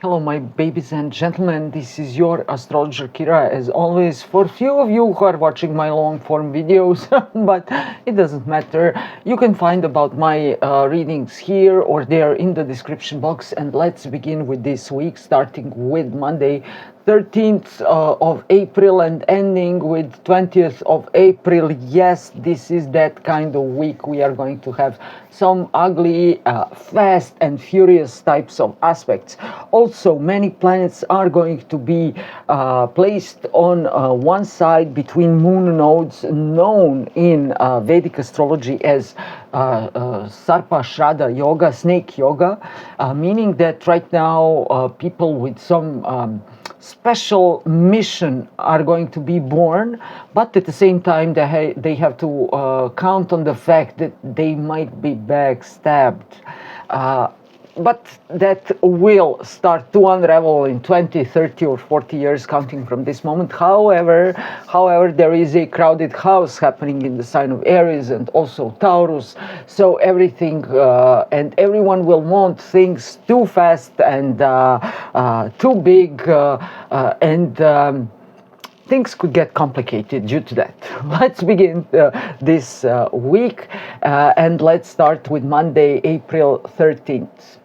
Hello, my babies and gentlemen. This is your astrologer Kira, as always. For few of you who are watching my long-form videos, but it doesn't matter. You can find about my readings here or there in the description box. And let's begin with this week, starting with Monday, 13th of April and ending with 20th of April. Yes, this is that kind of week. We are going to have some ugly, fast and furious types of aspects. Also, many planets are going to be placed on one side between moon nodes, known in Vedic astrology as Sarpa Shraddha Yoga, Snake Yoga, meaning that right now people with some special mission are going to be born, but at the same time they have to count on the fact that they might be backstabbed. But that will start to unravel in 20, 30 or 40 years counting from this moment. However, there is a crowded house happening in the sign of Aries and also Taurus. So everything and everyone will want things too fast and too big and things could get complicated due to that. Let's begin this week and let's start with Monday, April 13th.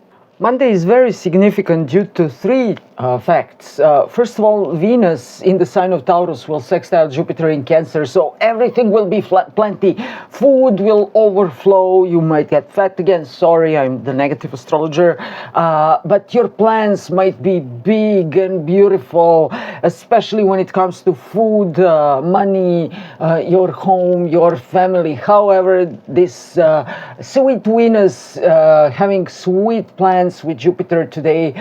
Monday is very significant due to three facts. First of all, Venus in the sign of Taurus will sextile Jupiter in Cancer, so everything will be plenty. Food will overflow. You might get fat again. Sorry, I'm the negative astrologer. But your plans might be big and beautiful, especially when it comes to food, money, your home, your family. However, this sweet Venus having sweet plans with Jupiter today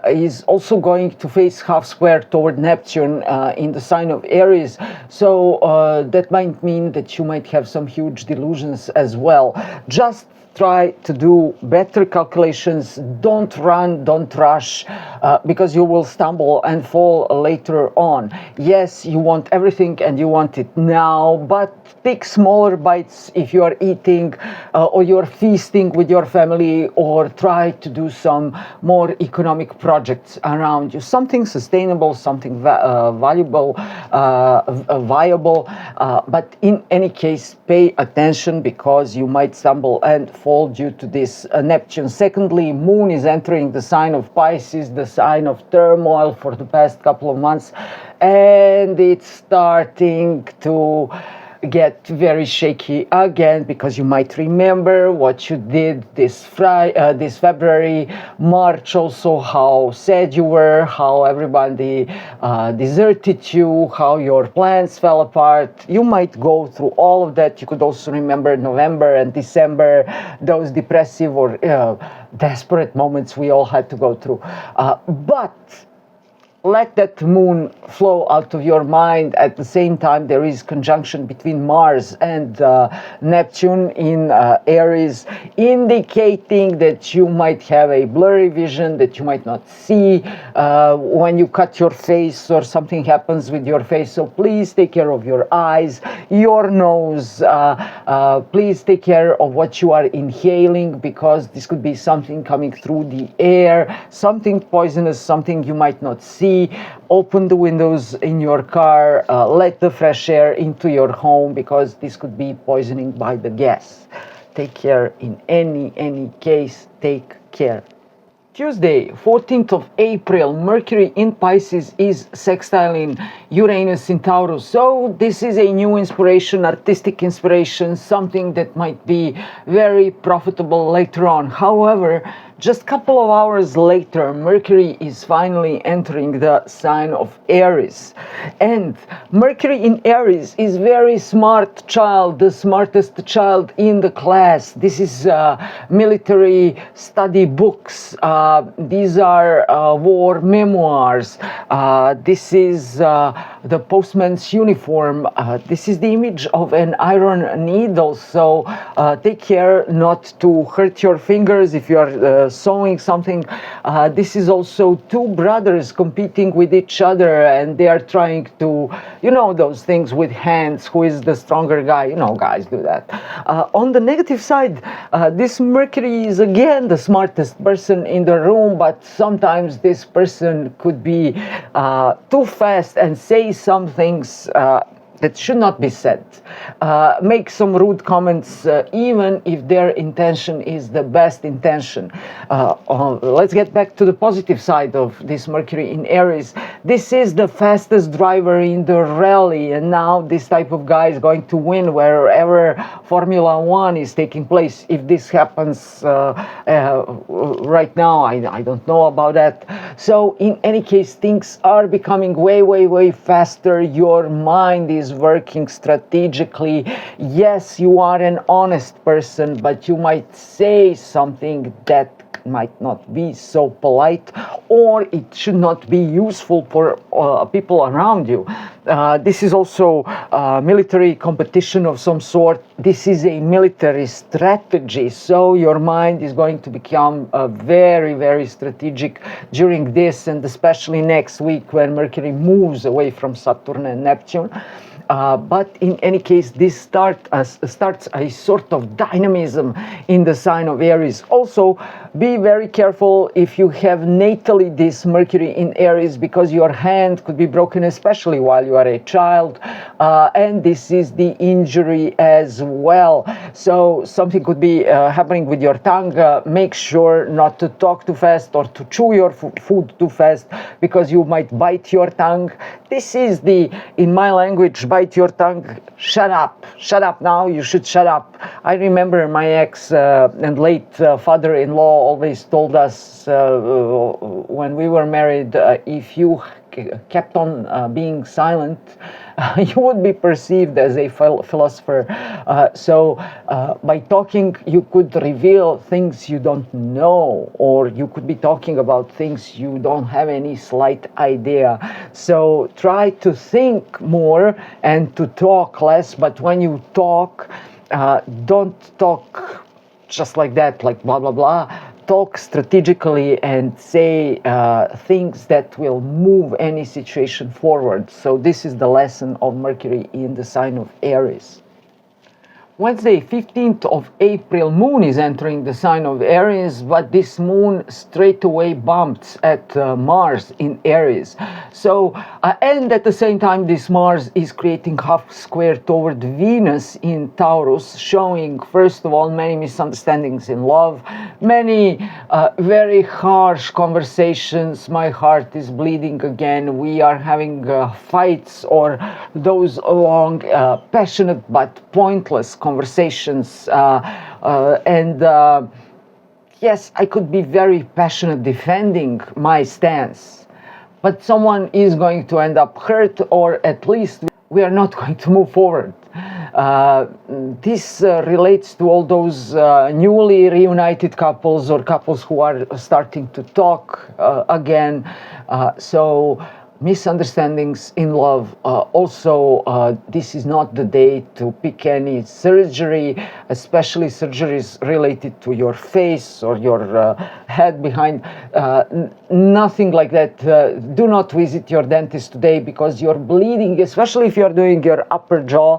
is also going to face half square toward Neptune in the sign of Aries. So that might mean that you might have some huge delusions as well. Just try to do better calculations. Don't run, don't rush, because you will stumble and fall later on. Yes, you want everything and you want it now, but take smaller bites if you are eating or you're feasting with your family, or try to do some more economic projects around you. Something sustainable, something valuable, viable, but in any case, pay attention because you might stumble and fall due to this Neptune. Secondly, Moon is entering the sign of Pisces, the sign of turmoil for the past couple of months, and it's starting to get very shaky again, because you might remember what you did this February, March also, how sad you were, how everybody deserted you, how your plans fell apart. You might go through all of that. You could also remember November and December, those depressive or desperate moments we all had to go through. But let that moon flow out of your mind. At the same time, there is conjunction between Mars and Neptune in Aries, indicating that you might have a blurry vision, that you might not see when you cut your face or something happens with your face. So please take care of your eyes, your nose. Please take care of what you are inhaling, because this could be something coming through the air, something poisonous, something you might not see. Open the windows in your car, let the fresh air into your home, because this could be poisoning by the gas. Take care in any case, take care. Tuesday, 14th of April, Mercury in Pisces is sextiling Uranus in Taurus. So this is a new inspiration, artistic inspiration, something that might be very profitable later on. However, just a couple of hours later, Mercury is finally entering the sign of Aries. And Mercury in Aries is very smart child, the smartest child in the class. This is military study books. These are war memoirs. This is the postman's uniform. This is the image of an iron needle, so take care not to hurt your fingers if you are sewing something. This is also two brothers competing with each other, and they are trying to, you know, those things with hands, who is the stronger guy. You know, guys do that. On the negative side, this Mercury is again the smartest person in the room, but sometimes this person could be too fast and say some things that should not be said. Make some rude comments, even if their intention is the best intention. Let's get back to the positive side of this Mercury in Aries. This is the fastest driver in the rally, and now this type of guy is going to win wherever Formula One is taking place. If this happens right now, I don't know about that. So in any case, things are becoming way faster. Your mind is working strategically. Yes, you are an honest person, but you might say something that might not be so polite, or it should not be useful for people around you. This is also military competition of some sort. This is a military strategy, so your mind is going to become very strategic during this, and especially next week when Mercury moves away from Saturn and Neptune. But in any case, this starts a sort of dynamism in the sign of Aries. Also, be very careful if you have natally this Mercury in Aries, because your hand could be broken, especially while you are a child, and this is the injury as well. So something could be happening with your tongue. Make sure not to talk too fast or to chew your food too fast, because you might bite your tongue. This is the, in my language, bite your tongue, shut up now, you should shut up. I remember my ex and late father-in-law always told us when we were married, if you kept on being silent, you would be perceived as a philosopher. So by talking, you could reveal things you don't know, or you could be talking about things you don't have any slight idea. So try to think more and to talk less, but when you talk, don't talk just like that, like blah blah blah. Talk strategically and say things that will move any situation forward. So this is the lesson of Mercury in the sign of Aries. Wednesday, 15th of April, moon is entering the sign of Aries, but this moon straight away bumps at Mars in Aries. So, and at the same time, this Mars is creating half square toward Venus in Taurus, showing, first of all, many misunderstandings in love, many very harsh conversations. My heart is bleeding again. We are having fights, or those long, passionate but pointless conversations, and yes, I could be very passionate defending my stance, but someone is going to end up hurt, or at least we are not going to move forward. This relates to all those newly reunited couples, or couples who are starting to talk again. So misunderstandings in love. Also, this is not the day to pick any surgery, especially surgeries related to your face or your head behind. Nothing like that. Do not visit your dentist today, because you're bleeding, especially if you're doing your upper jaw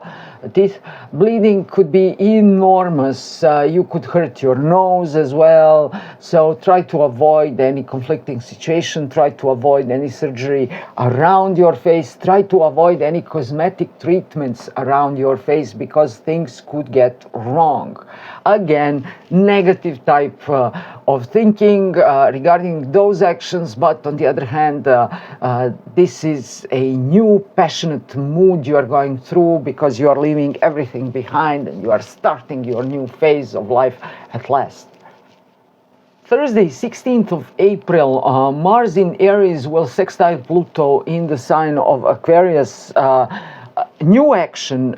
teeth. Bleeding could be enormous. You could hurt your nose as well. So try to avoid any conflicting situation. Try to avoid any surgery around your face. Try to avoid any cosmetic treatments around your face, because things could get wrong. Again, negative type of thinking regarding those actions, but on the other hand, this is a new passionate mood you are going through, because you are leaving everything behind and you are starting your new phase of life at last. Thursday, 16th of April, Mars in Aries will sextile Pluto in the sign of Aquarius. new action,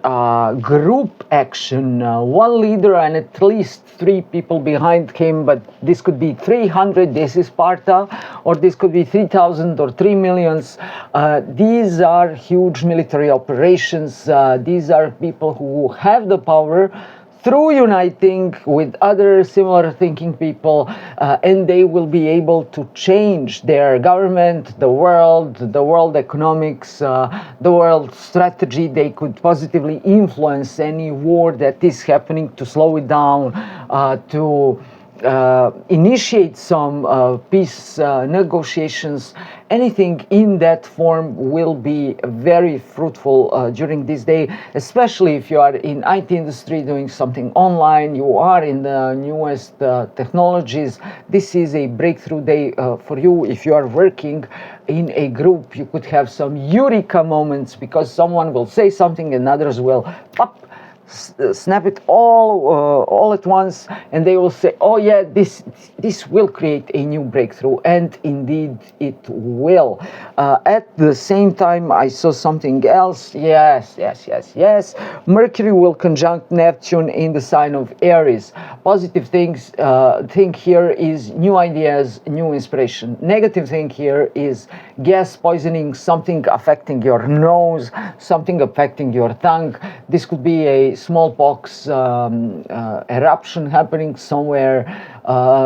group action, one leader and at least 3 people behind him, but this could be 300, this is Sparta, or this could be 3,000 or 3 millions. These are huge military operations. These are people who have the power through uniting with other similar thinking people, and they will be able to change their government, the world economics, the world strategy. They could positively influence any war that is happening, to slow it down, to initiate some peace negotiations. Anything in that form will be very fruitful during this day, especially if you are in IT industry doing something online, you are in the newest technologies. This is a breakthrough day for you. If you are working in a group, you could have some eureka moments because someone will say something and others will pop, snap it all at once, and they will say, oh yeah, this will create a new breakthrough, and indeed it will. At the same time, I saw something else. Yes. Mercury will conjunct Neptune in the sign of Aries. Positive things thing here is new ideas, new inspiration. Negative thing here is gas poisoning, something affecting your nose, something affecting your tongue. This could be a smallpox eruption happening somewhere,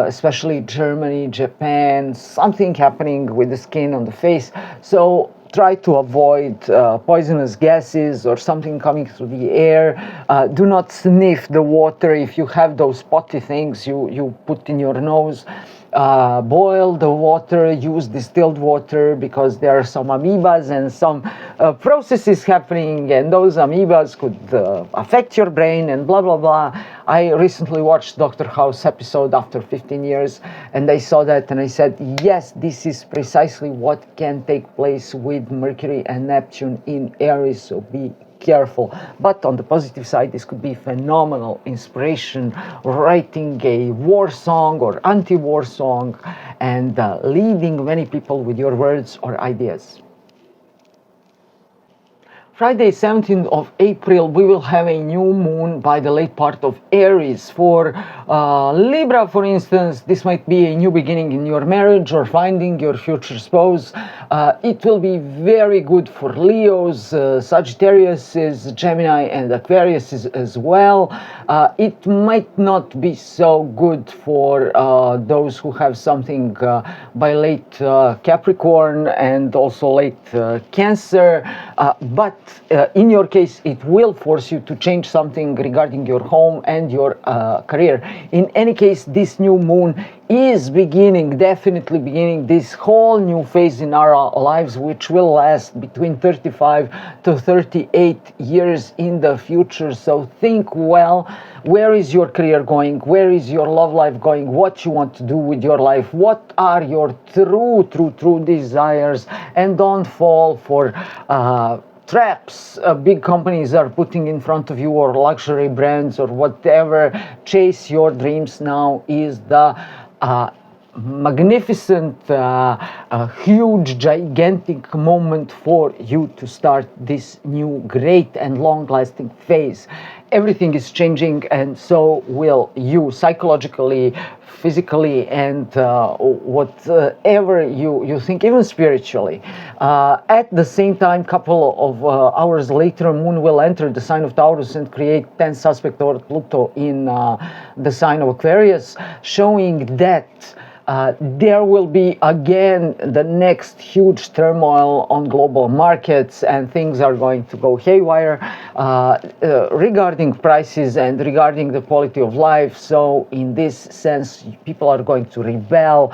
especially Germany, Japan, something happening with the skin on the face. So try to avoid poisonous gases or something coming through the air. Do not sniff the water. If you have those potty things you put in your nose, boil the water, use distilled water, because there are some amoebas and some processes happening, and those amoebas could affect your brain and blah blah blah. I recently watched Dr. House episode after 15 years, and I saw that and I said, yes, this is precisely what can take place with Mercury and Neptune in Aries, so be careful. But on the positive side, this could be phenomenal inspiration, writing a war song or anti-war song, and leading many people with your words or ideas. Friday, 17th of April, we will have a new moon by the late part of Aries. For Libra, for instance, this might be a new beginning in your marriage or finding your future spouse. It will be very good for Leos, Sagittarius, Gemini, and Aquarius as well. It might not be so good for those who have something by late Capricorn and also late Cancer, but in your case, it will force you to change something regarding your home and your career. In any case, this new moon is definitely beginning this whole new phase in our lives, which will last between 35 to 38 years in the future. So think well, where is your career going? Where is your love life going? What you want to do with your life? What are your true desires? And don't fall for traps big companies are putting in front of you, or luxury brands or whatever. Chase your dreams. Now is the magnificent, huge, gigantic moment for you to start this new, great and long-lasting phase. Everything is changing, and so will you, psychologically, physically, and whatever you think, even spiritually. At the same time, couple of hours later, Moon will enter the sign of Taurus and create 10th aspect toward Pluto in the sign of Aquarius, showing that there will be again the next huge turmoil on global markets, and things are going to go haywire regarding prices and regarding the quality of life. So in this sense, people are going to rebel.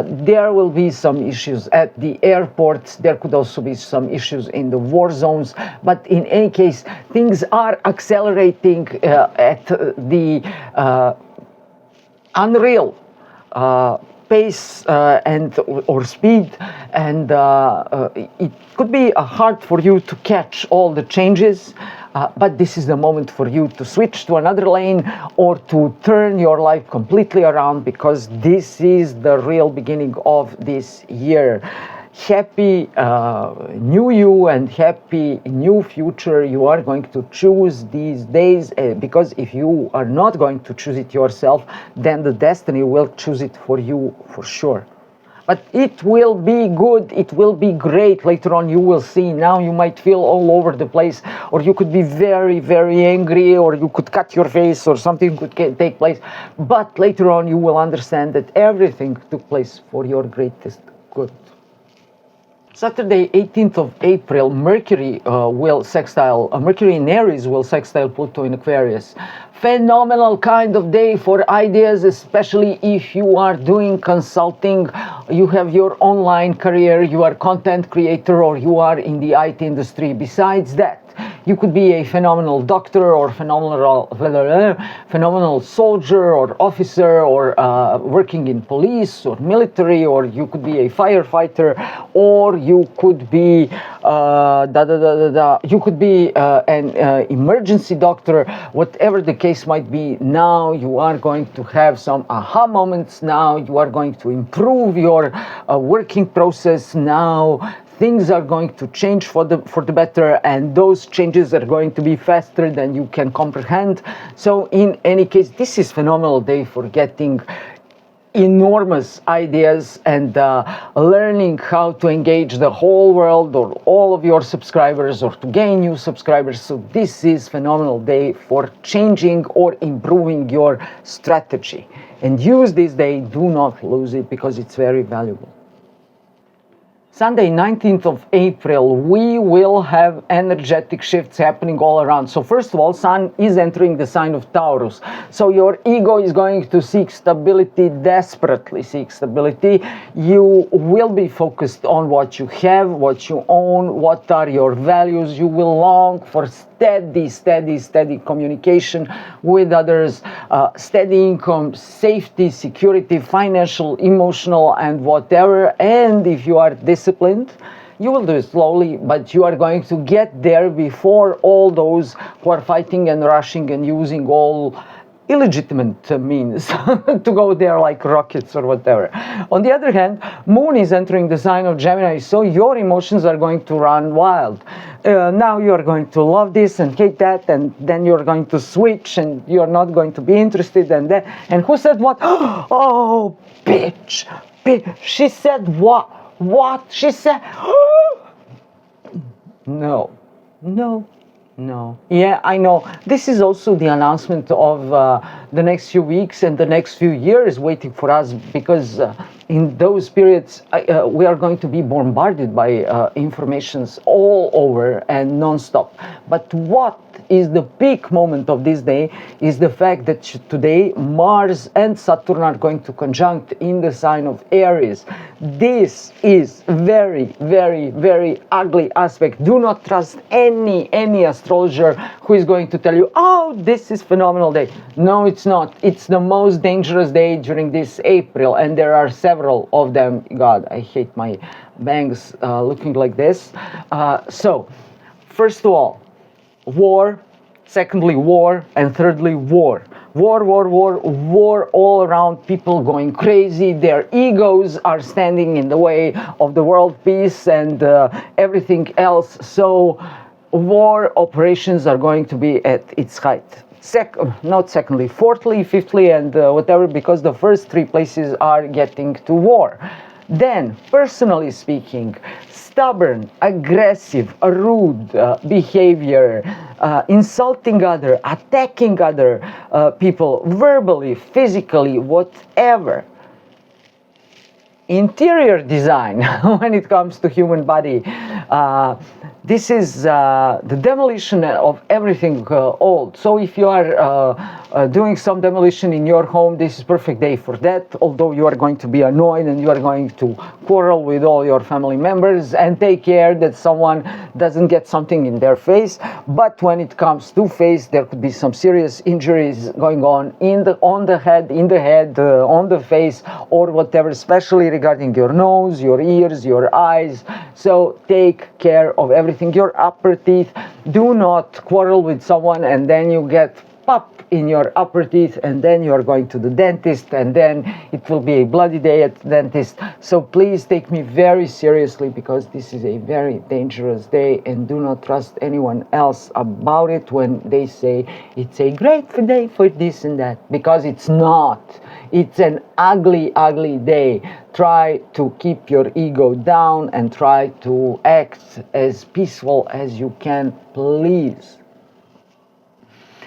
There will be some issues at the airports. There could also be some issues in the war zones. But in any case, things are accelerating at the unreal pace and or speed, and it could be hard for you to catch all the changes, but this is the moment for you to switch to another lane or to turn your life completely around, because this is the real beginning of this year. happy new you and happy new future you are going to choose these days, because if you are not going to choose it yourself, then the destiny will choose it for you for sure. But it will be good, it will be great. Later on you will see. Now you might feel all over the place, or you could be very, very angry, or you could cut your face, or something could take place. But later on you will understand that everything took place for your greatest good. Saturday, 18th of April, Mercury Mercury in Aries will sextile Pluto in Aquarius. Phenomenal kind of day for ideas, especially if you are doing consulting, you have your online career, you are content creator, or you are in the IT industry. Besides that, you could be a phenomenal doctor, or phenomenal soldier or officer, or working in police or military, or you could be a firefighter, or you could be an emergency doctor. Whatever the case might be, now you are going to have some aha moments. Now you are going to improve your working process. Now things are going to change for the better, and those changes are going to be faster than you can comprehend. So in any case, this is a phenomenal day for getting enormous ideas and learning how to engage the whole world or all of your subscribers, or to gain new subscribers. So this is a phenomenal day for changing or improving your strategy, and use this day. Do not lose it, because it's very valuable. Sunday, 19th of April, we will have energetic shifts happening all around. So first of all, Sun is entering the sign of Taurus. So your ego is going to seek stability, desperately seek stability. You will be focused on what you have, what you own, what are your values. You will long for steady communication with others, steady income, safety, security, financial, emotional, and whatever. And if you are disciplined, you will do it slowly, but you are going to get there before all those who are fighting and rushing and using all illegitimate means to go there, like rockets or whatever. On the other hand, Moon is entering the sign of Gemini, so your emotions are going to run wild. Now you are going to love this and hate that, and then you're going to switch, and you're not going to be interested, and then, and who said what? Oh, bitch, she said what? What? She said, no. Yeah, I know. This is also the announcement of the next few weeks and the next few years waiting for us, because in those periods we are going to be bombarded by informations all over and non-stop. But what is the peak moment of this day is the fact that today Mars and Saturn are going to conjunct in the sign of Aries. This is very, very, very ugly aspect. Do not trust any astrologer who is going to tell you, oh, this is phenomenal day. No, it's not. It's the most dangerous day during this April, and there are several of them. God, I hate my bangs looking like this. So, first of all, war, secondly war, and thirdly war. War all around, people going crazy, their egos are standing in the way of the world peace and everything else. So war operations are going to be at its height. Fourthly, fifthly, and whatever, because the first three places are getting to war. Then, personally speaking, stubborn, aggressive, rude behavior, insulting other, attacking other people, verbally, physically, whatever. Interior design, when it comes to human body, this is the demolition of everything old. So if you are doing some demolition in your home, this is perfect day for that, although you are going to be annoyed and you are going to quarrel with all your family members, and take care that someone doesn't get something in their face. But when it comes to face, there could be some serious injuries going on on the head, on the face, or whatever, especially regarding your nose, your ears, your eyes. So take care of everything. Your upper teeth. Do not quarrel with someone and then you get pop in your upper teeth, and then you are going to the dentist, and then it will be a bloody day at the dentist. So please take me very seriously, because this is a very dangerous day, and do not trust anyone else about it when they say it's a great day for this and that, because it's not. It's an ugly, ugly day. Try to keep your ego down and try to act as peaceful as you can, please.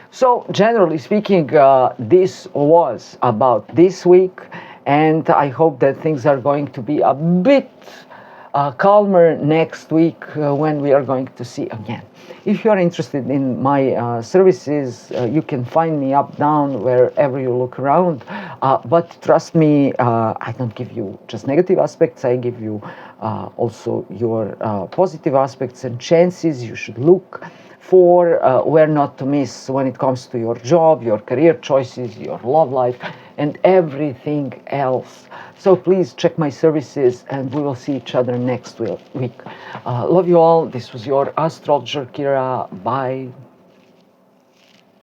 So, generally speaking, this was about this week, and I hope that things are going to be a bit calmer next week when we are going to see again. If you are interested in my services, you can find me up, down, wherever you look around. But trust me, I don't give you just negative aspects. I give you also your positive aspects and chances you should look for, where not to miss when it comes to your job, your career choices, your love life, and everything else. So please check my services, and we will see each other next week. Love you all. This was your astrologer, Kira. Bye.